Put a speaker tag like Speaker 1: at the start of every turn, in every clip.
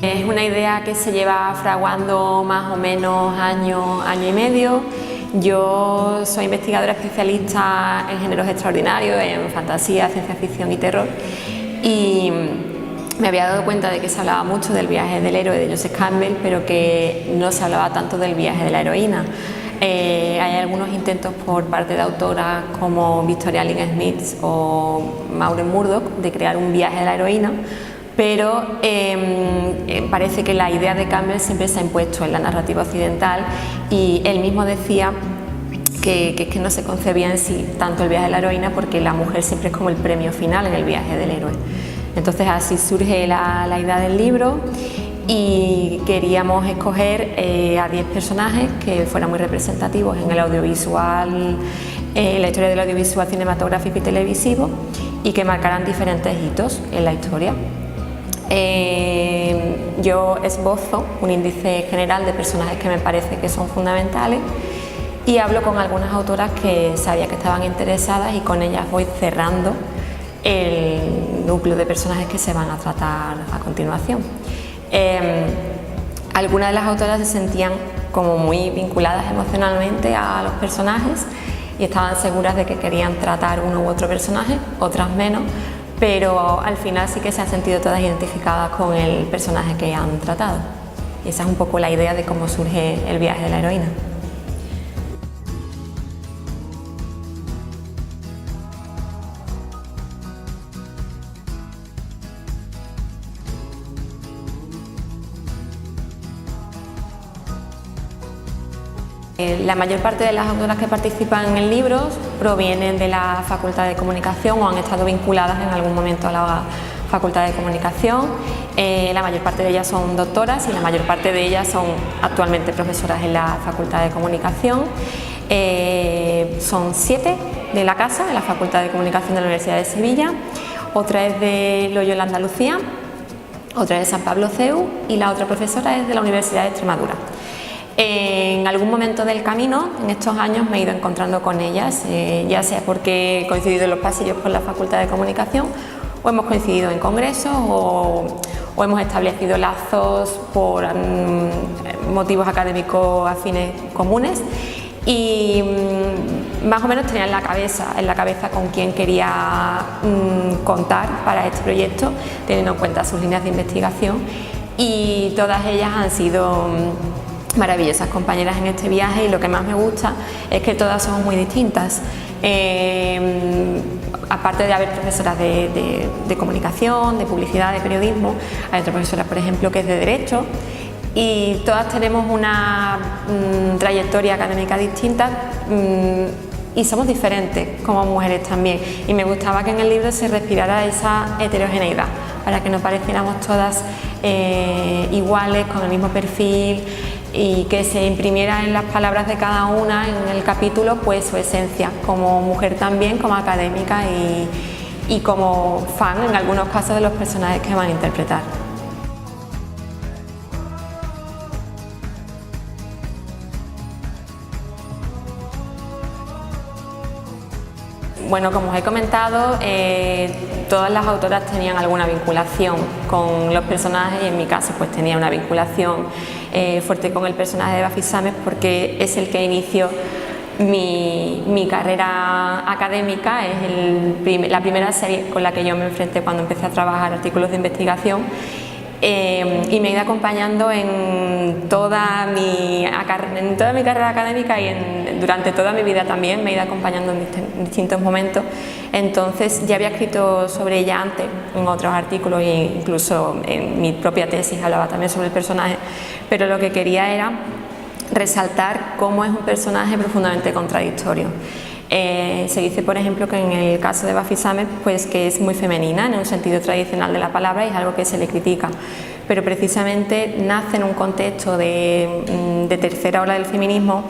Speaker 1: Es una idea que se lleva fraguando más o menos año y medio. Yo soy investigadora especialista en géneros extraordinarios, en fantasía, ciencia ficción y terror, y me había dado cuenta de que se hablaba mucho del viaje del héroe de Joseph Campbell, pero que no se hablaba tanto del viaje de la heroína. Hay algunos intentos por parte de autoras como Victoria Lynn Smith o Maureen Murdoch de crear un viaje de la heroína, pero parece que la idea de Campbell siempre se ha impuesto en la narrativa occidental, y él mismo decía que no se concebía en sí tanto el viaje de la heroína, porque la mujer siempre es como el premio final en el viaje del héroe. Entonces así surge la idea del libro, y queríamos escoger a 10 personajes que fueran muy representativos en el audiovisual, en la historia del audiovisual cinematográfico y televisivo, y que marcaran diferentes hitos en la historia. Yo esbozo un índice general de personajes que me parece que son fundamentales, y hablo con algunas autoras que sabía que estaban interesadas, y con ellas voy cerrando el núcleo de personajes que se van a tratar a continuación. Algunas de las autoras se sentían como muy vinculadas emocionalmente a los personajes y estaban seguras de que querían tratar uno u otro personaje, otras menos, pero al final sí que se han sentido todas identificadas con el personaje que han tratado. Y esa es un poco la idea de cómo surge el viaje de la heroína. La mayor parte de las autoras que participan en el libro provienen de la Facultad de Comunicación o han estado vinculadas en algún momento a la Facultad de Comunicación. La mayor parte de ellas son doctoras y la mayor parte de ellas son actualmente profesoras en la Facultad de Comunicación. Son 7 de la casa, de la Facultad de Comunicación de la Universidad de Sevilla, otra es de Loyola Andalucía, otra es de San Pablo CEU y la otra profesora es de la Universidad de Extremadura. En algún momento del camino, en estos años, me he ido encontrando con ellas, ya sea porque he coincidido en los pasillos por la Facultad de Comunicación, o hemos coincidido en congresos, o hemos establecido lazos por motivos académicos afines comunes, y más o menos tenía en la cabeza con quién quería contar para este proyecto, teniendo en cuenta sus líneas de investigación, y todas ellas han sido maravillosas compañeras en este viaje, y lo que más me gusta es que todas son muy distintas. Aparte de haber profesoras de comunicación, de publicidad, de periodismo, hay otra profesora, por ejemplo, que es de Derecho, y todas tenemos una trayectoria académica distinta y somos diferentes como mujeres también, y me gustaba que en el libro se respirara esa heterogeneidad para que no pareciéramos todas iguales, con el mismo perfil, y que se imprimiera en las palabras de cada una en el capítulo pues su esencia como mujer también, como académica y como fan en algunos casos de los personajes que van a interpretar. Bueno, como os he comentado, todas las autoras tenían alguna vinculación con los personajes, y en mi caso pues tenía una vinculación fuerte con el personaje de Buffy Summers, porque es el que inició mi carrera académica, es la primera serie con la que yo me enfrenté cuando empecé a trabajar artículos de investigación, y me he ido acompañando en toda mi carrera académica y durante toda mi vida también me he ido acompañando en distintos momentos. Entonces ya había escrito sobre ella antes en otros artículos, e incluso en mi propia tesis hablaba también sobre el personaje, pero lo que quería era resaltar cómo es un personaje profundamente contradictorio. Se dice, por ejemplo, que en el caso de Buffy Summers, pues que es muy femenina en un sentido tradicional de la palabra, y es algo que se le critica, pero precisamente nace en un contexto de tercera ola del feminismo,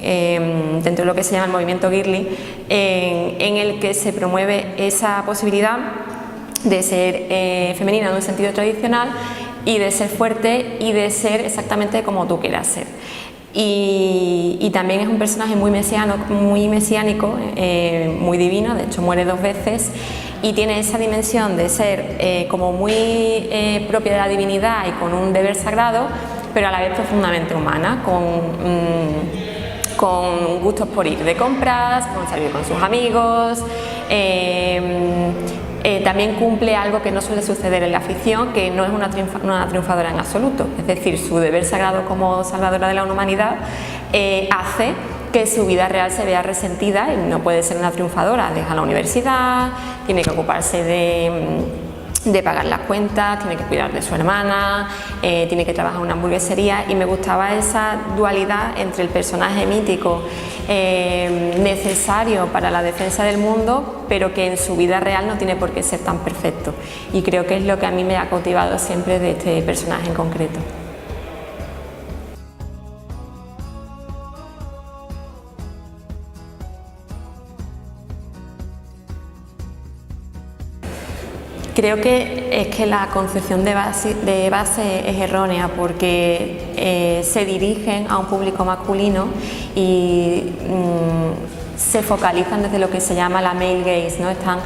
Speaker 1: dentro de lo que se llama el movimiento girly, en el que se promueve esa posibilidad de ser femenina en un sentido tradicional, y de ser fuerte y de ser exactamente como tú quieras ser. Y también es un personaje muy mesiánico, muy divino, de hecho muere 2 veces, y tiene esa dimensión de ser como muy propia de la divinidad y con un deber sagrado, pero a la vez profundamente humana, con gustos por ir de compras, con salir con sus amigos. También cumple algo que no suele suceder en la ficción, que no es una triunfadora en absoluto, es decir, su deber sagrado como salvadora de la humanidad hace que su vida real se vea resentida y no puede ser una triunfadora. Deja la universidad, tiene que ocuparse de pagar las cuentas, tiene que cuidar de su hermana, tiene que trabajar en una hamburguesería, y me gustaba esa dualidad entre el personaje mítico necesario para la defensa del mundo, pero que en su vida real no tiene por qué ser tan perfecto, y creo que es lo que a mí me ha cautivado siempre de este personaje en concreto. Creo que es que la concepción de base es errónea, porque se dirigen a un público masculino y se focalizan desde lo que se llama la male gaze, ¿no? Están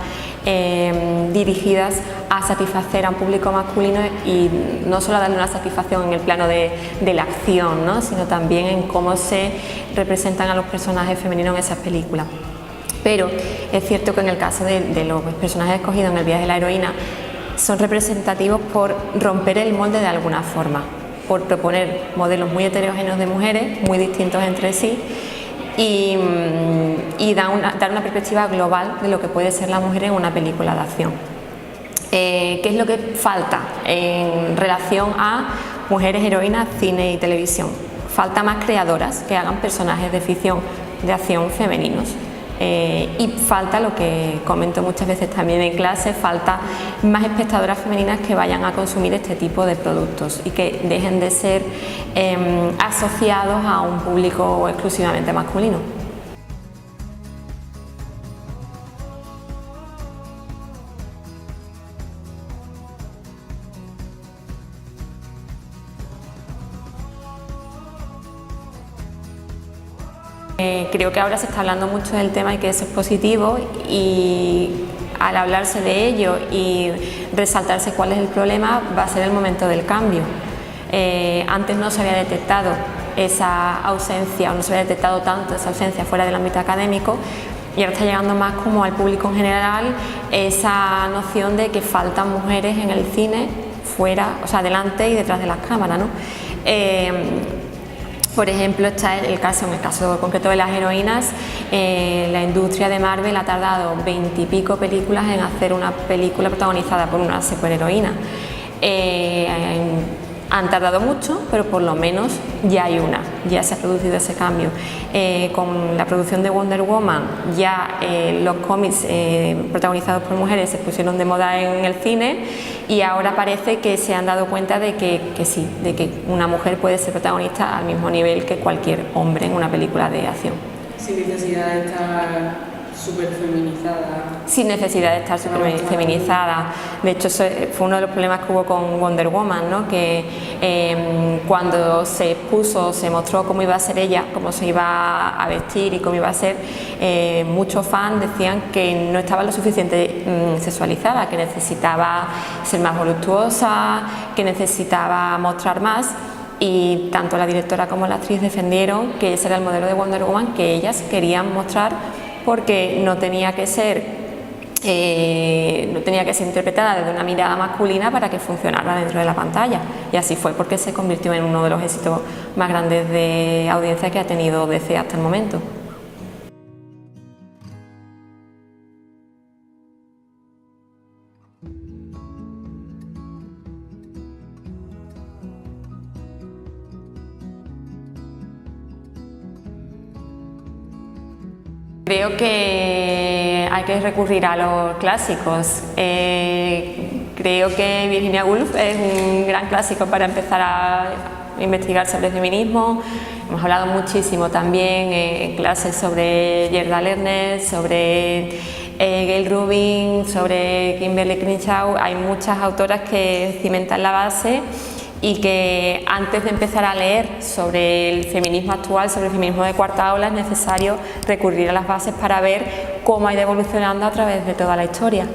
Speaker 1: dirigidas a satisfacer a un público masculino, y no solo a darle una satisfacción en el plano de la acción, ¿no? Sino también en cómo se representan a los personajes femeninos en esas películas. Pero es cierto que en el caso de los personajes escogidos en El viaje de la heroína son representativos por romper el molde de alguna forma, por proponer modelos muy heterogéneos de mujeres, muy distintos entre sí, y dar una perspectiva global de lo que puede ser la mujer en una película de acción. ¿Qué es lo que falta en relación a mujeres heroínas, cine y televisión? Falta más creadoras que hagan personajes de ficción de acción femeninos. Y falta, lo que comento muchas veces también en clase, falta más espectadoras femeninas que vayan a consumir este tipo de productos y que dejen de ser asociados a un público exclusivamente masculino. Creo que ahora se está hablando mucho del tema y que eso es positivo, y al hablarse de ello y resaltarse cuál es el problema, va a ser el momento del cambio. Antes no se había detectado esa ausencia, o no se había detectado tanto esa ausencia fuera del ámbito académico, y ahora está llegando más como al público en general esa noción de que faltan mujeres en el cine, fuera, o sea, delante y detrás de las cámaras, ¿no? Por ejemplo, está en el caso concreto de las heroínas, la industria de Marvel ha tardado 20 y pico películas en hacer una película protagonizada por una superheroína. Han tardado mucho, pero por lo menos ya hay una, ya se ha producido ese cambio. Con la producción de Wonder Woman, ya los cómics protagonizados por mujeres se pusieron de moda en el cine, y ahora parece que se han dado cuenta de que sí, de que una mujer puede ser protagonista al mismo nivel que cualquier hombre en una película de acción.
Speaker 2: Sin necesidad de estar súper feminizada.
Speaker 1: Sin necesidad de estar súper feminizada. De hecho, eso fue uno de los problemas que hubo con Wonder Woman, ¿no? Que cuando se mostró cómo iba a ser ella, cómo se iba a vestir y cómo iba a ser, muchos fans decían que no estaba lo suficiente sexualizada, que necesitaba ser más voluptuosa, que necesitaba mostrar más. Y tanto la directora como la actriz defendieron que ese era el modelo de Wonder Woman que ellas querían mostrar, porque no tenía que ser interpretada desde una mirada masculina para que funcionara dentro de la pantalla, y así fue porque se convirtió en uno de los éxitos más grandes de audiencia que ha tenido DC hasta el momento. Creo que hay que recurrir a los clásicos. Creo que Virginia Woolf es un gran clásico para empezar a investigar sobre feminismo. Hemos hablado muchísimo también en clases sobre Gerda Lerner, sobre Gayle Rubin, sobre Kimberly Crenshaw. Hay muchas autoras que cimentan la base, y que antes de empezar a leer sobre el feminismo actual, sobre el feminismo de cuarta ola, es necesario recurrir a las bases para ver cómo ha ido evolucionando a través de toda la historia.